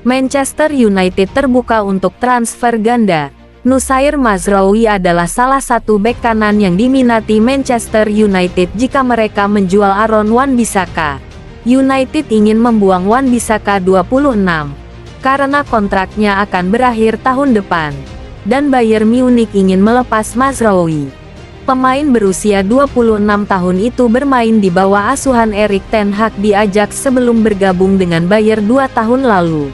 Manchester United terbuka untuk transfer ganda. Nusair Mazraoui adalah salah satu bek kanan yang diminati Manchester United jika mereka menjual Aaron Wan-Bissaka. United ingin membuang Wan-Bissaka 26 karena kontraknya akan berakhir tahun depan, dan Bayern Munich ingin melepas Mazraoui. Pemain berusia 26 tahun itu bermain di bawah asuhan Erik ten Hag di Ajax sebelum bergabung dengan Bayern 2 tahun lalu.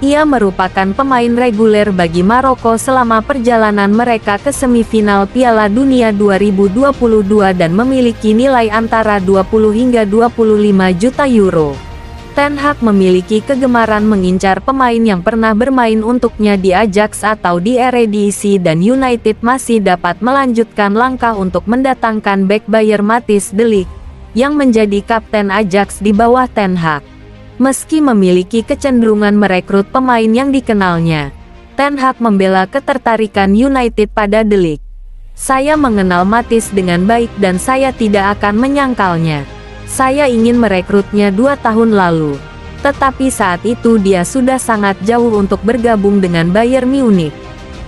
Ia merupakan pemain reguler bagi Maroko selama perjalanan mereka ke semifinal Piala Dunia 2022 dan memiliki nilai antara 20 hingga 25 juta euro. Ten Hag memiliki kegemaran mengincar pemain yang pernah bermain untuknya di Ajax atau di Eredivisie, dan United masih dapat melanjutkan langkah untuk mendatangkan bek Bayern Matthijs de Ligt, yang menjadi kapten Ajax di bawah Ten Hag. Meski memiliki kecenderungan merekrut pemain yang dikenalnya, Ten Hag membela ketertarikan United pada de Ligt. "Saya mengenal Matthijs dengan baik dan saya tidak akan menyangkalnya. Saya ingin merekrutnya 2 tahun lalu. Tetapi saat itu dia sudah sangat jauh untuk bergabung dengan Bayern Munich.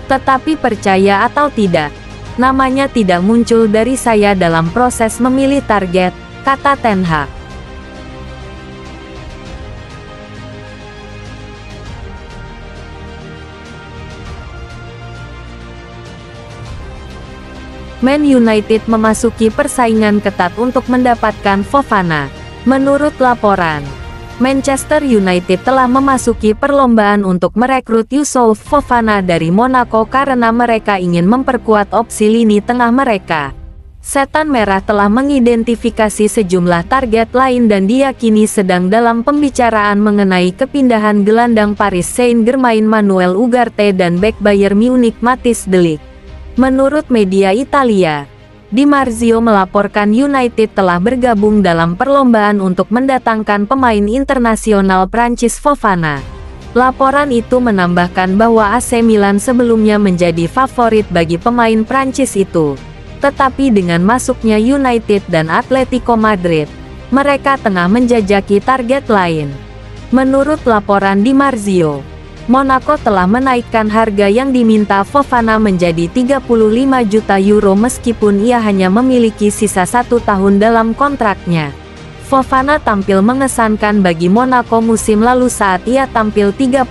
Tetapi percaya atau tidak, namanya tidak muncul dari saya dalam proses memilih target," kata Ten Hag. Man United memasuki persaingan ketat untuk mendapatkan Fofana. Menurut laporan, Manchester United telah memasuki perlombaan untuk merekrut Youssouf Fofana dari Monaco karena mereka ingin memperkuat opsi lini tengah mereka. Setan Merah telah mengidentifikasi sejumlah target lain dan diyakini sedang dalam pembicaraan mengenai kepindahan gelandang Paris Saint-Germain Manuel Ugarte dan bek Bayern Munich Matthijs de Ligt. Menurut media Italia, Di Marzio melaporkan United telah bergabung dalam perlombaan untuk mendatangkan pemain internasional Prancis Fofana. Laporan itu menambahkan bahwa AC Milan sebelumnya menjadi favorit bagi pemain Prancis itu. Tetapi dengan masuknya United dan Atletico Madrid, mereka tengah menjajaki target lain. Menurut laporan Di Marzio, Monaco telah menaikkan harga yang diminta Fofana menjadi 35 juta euro meskipun ia hanya memiliki sisa 1 tahun dalam kontraknya. Fofana tampil mengesankan bagi Monaco musim lalu saat ia tampil 35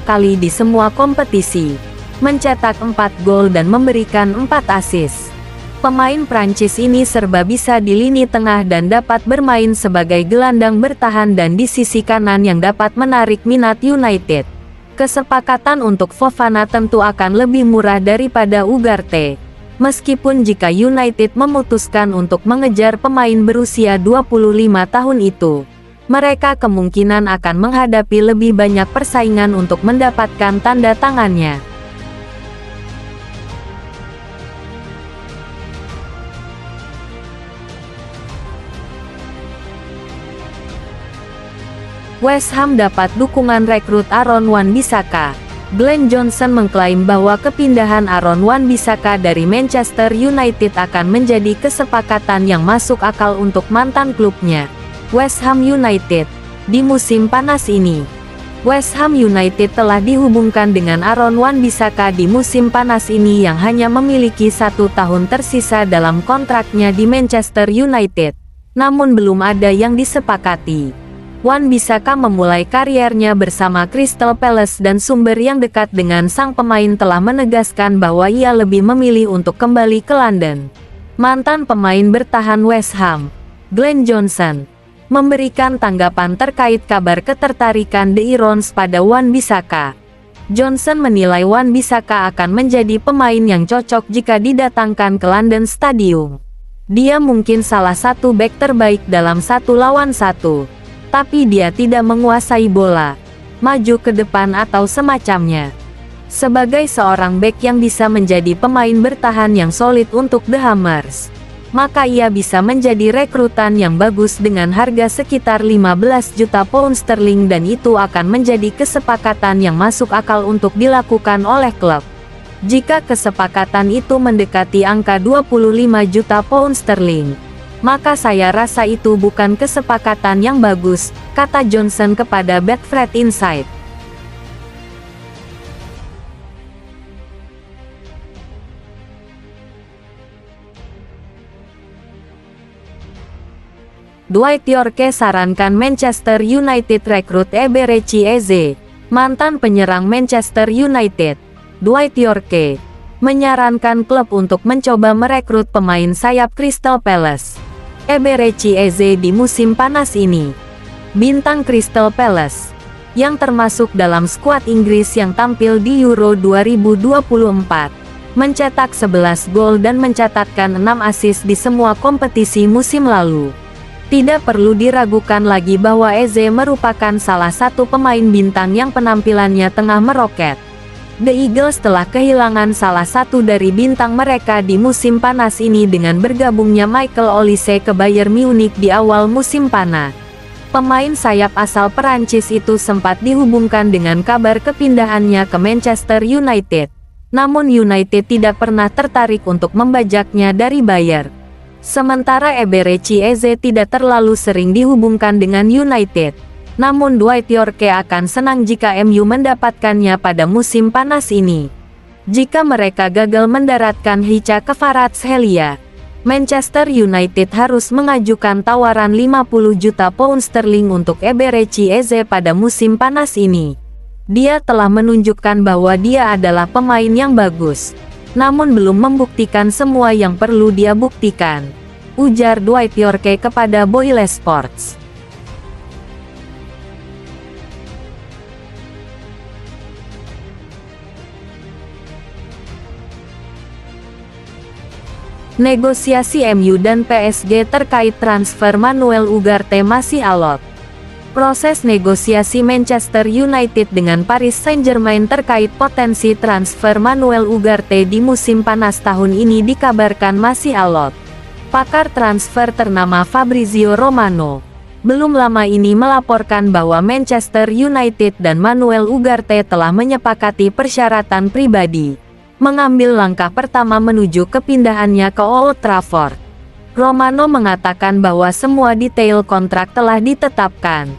kali di semua kompetisi, mencetak 4 gol dan memberikan 4 assist. Pemain Prancis ini serba bisa di lini tengah dan dapat bermain sebagai gelandang bertahan dan di sisi kanan yang dapat menarik minat United. Kesepakatan untuk Fofana tentu akan lebih murah daripada Ugarte. Meskipun jika United memutuskan untuk mengejar pemain berusia 25 tahun itu, mereka kemungkinan akan menghadapi lebih banyak persaingan untuk mendapatkan tanda tangannya. West Ham dapat dukungan rekrut Aaron Wan-Bissaka. Glenn Johnson mengklaim bahwa kepindahan Aaron Wan-Bissaka dari Manchester United akan menjadi kesepakatan yang masuk akal untuk mantan klubnya, West Ham United, di musim panas ini. West Ham United telah dihubungkan dengan Aaron Wan-Bissaka di musim panas ini yang hanya memiliki 1 tahun tersisa dalam kontraknya di Manchester United, namun belum ada yang disepakati. Wan-Bissaka memulai kariernya bersama Crystal Palace dan sumber yang dekat dengan sang pemain telah menegaskan bahwa ia lebih memilih untuk kembali ke London. Mantan pemain bertahan West Ham, Glenn Johnson, memberikan tanggapan terkait kabar ketertarikan The Irons pada Wan-Bissaka. Johnson menilai Wan-Bissaka akan menjadi pemain yang cocok jika didatangkan ke London Stadium. Dia mungkin salah satu bek terbaik dalam 1 lawan 1. Tapi dia tidak menguasai bola, maju ke depan atau semacamnya. Sebagai seorang bek yang bisa menjadi pemain bertahan yang solid untuk The Hammers, maka ia bisa menjadi rekrutan yang bagus dengan harga sekitar 15 juta pound sterling dan itu akan menjadi kesepakatan yang masuk akal untuk dilakukan oleh klub. Jika kesepakatan itu mendekati angka 25 juta pound sterling, maka saya rasa itu bukan kesepakatan yang bagus, kata Johnson kepada Betfred Insight. Dwight Yorke sarankan Manchester United rekrut Eberechi Eze. Mantan penyerang Manchester United, Dwight Yorke, menyarankan klub untuk mencoba merekrut pemain sayap Crystal Palace, Eberechi Eze di musim panas ini. Bintang Crystal Palace, yang termasuk dalam skuad Inggris yang tampil di Euro 2024, mencetak 11 gol dan mencatatkan 6 assist di semua kompetisi musim lalu. Tidak perlu diragukan lagi bahwa Eze merupakan salah satu pemain bintang yang penampilannya tengah meroket. The Eagles telah kehilangan salah satu dari bintang mereka di musim panas ini dengan bergabungnya Michael Olise ke Bayern Munich di awal musim panas. Pemain sayap asal Perancis itu sempat dihubungkan dengan kabar kepindahannya ke Manchester United. Namun United tidak pernah tertarik untuk membajaknya dari Bayern. Sementara Eberechi Eze tidak terlalu sering dihubungkan dengan United. Namun Dwight Yorke akan senang jika MU mendapatkannya pada musim panas ini. Jika mereka gagal mendaratkan Hicha Kvaratskhelia, Manchester United harus mengajukan tawaran 50 juta pound sterling untuk Eberechi Eze pada musim panas ini. Dia telah menunjukkan bahwa dia adalah pemain yang bagus, namun belum membuktikan semua yang perlu dia buktikan, ujar Dwight Yorke kepada Boyle Sports. Negosiasi MU dan PSG terkait transfer Manuel Ugarte masih alot. Proses negosiasi Manchester United dengan Paris Saint-Germain terkait potensi transfer Manuel Ugarte di musim panas tahun ini dikabarkan masih alot. Pakar transfer ternama Fabrizio Romano belum lama ini melaporkan bahwa Manchester United dan Manuel Ugarte telah menyepakati persyaratan pribadi, mengambil langkah pertama menuju kepindahannya ke Old Trafford. Romano mengatakan bahwa semua detail kontrak telah ditetapkan,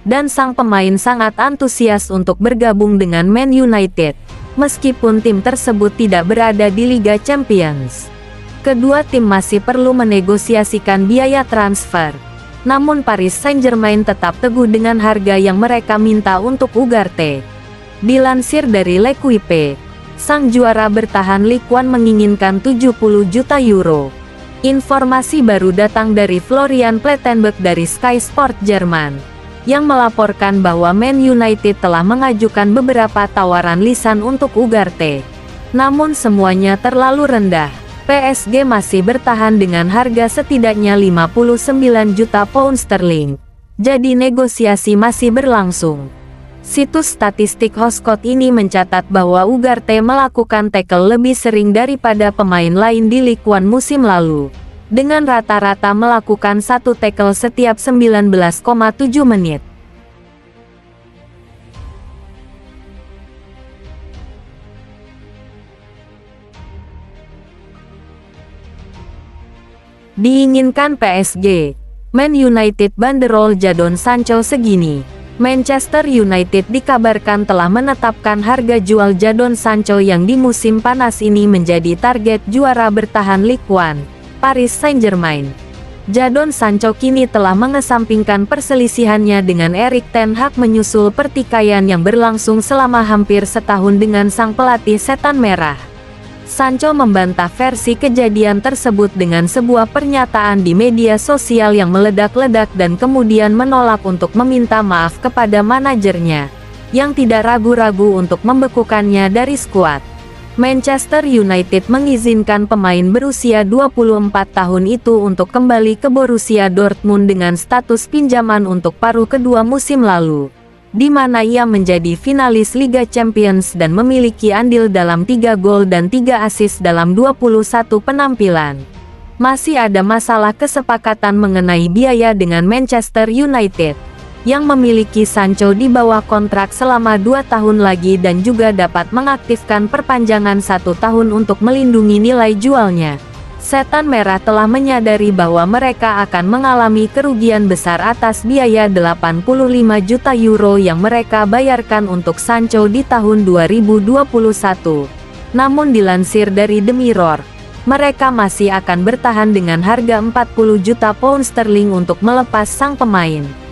dan sang pemain sangat antusias untuk bergabung dengan Man United, meskipun tim tersebut tidak berada di Liga Champions. Kedua tim masih perlu menegosiasikan biaya transfer, namun Paris Saint-Germain tetap teguh dengan harga yang mereka minta untuk Ugarte. Dilansir dari L'Equipe, sang juara bertahan Ligue 1 menginginkan 70 juta euro. Informasi baru datang dari Florian Plettenberg dari Sky Sport Jerman, yang melaporkan bahwa Man United telah mengajukan beberapa tawaran lisan untuk Ugarte. Namun semuanya terlalu rendah. PSG masih bertahan dengan harga setidaknya 59 juta pound sterling. Jadi negosiasi masih berlangsung. Situs statistik Hotspot ini mencatat bahwa Ugarte melakukan tackle lebih sering daripada pemain lain di Ligue 1 musim lalu, dengan rata-rata melakukan satu tackle setiap 19,7 menit. Diinginkan PSG, Man United banderol Jadon Sancho segini. Manchester United dikabarkan telah menetapkan harga jual Jadon Sancho yang di musim panas ini menjadi target juara bertahan Ligue 1, Paris Saint-Germain. Jadon Sancho kini telah mengesampingkan perselisihannya dengan Erik ten Hag menyusul pertikaian yang berlangsung selama hampir setahun dengan sang pelatih Setan Merah. Sancho membantah versi kejadian tersebut dengan sebuah pernyataan di media sosial yang meledak-ledak dan kemudian menolak untuk meminta maaf kepada manajernya, yang tidak ragu-ragu untuk membekukannya dari skuad. Manchester United mengizinkan pemain berusia 24 tahun itu untuk kembali ke Borussia Dortmund dengan status pinjaman untuk paruh kedua musim lalu, di mana ia menjadi finalis Liga Champions dan memiliki andil dalam 3 gol dan 3 assist dalam 21 penampilan. Masih ada masalah kesepakatan mengenai biaya dengan Manchester United, yang memiliki Sancho di bawah kontrak selama 2 tahun lagi dan juga dapat mengaktifkan perpanjangan 1 tahun untuk melindungi nilai jualnya. Setan Merah telah menyadari bahwa mereka akan mengalami kerugian besar atas biaya 85 juta euro yang mereka bayarkan untuk Sancho di tahun 2021. Namun dilansir dari The Mirror, mereka masih akan bertahan dengan harga 40 juta pound sterling untuk melepas sang pemain.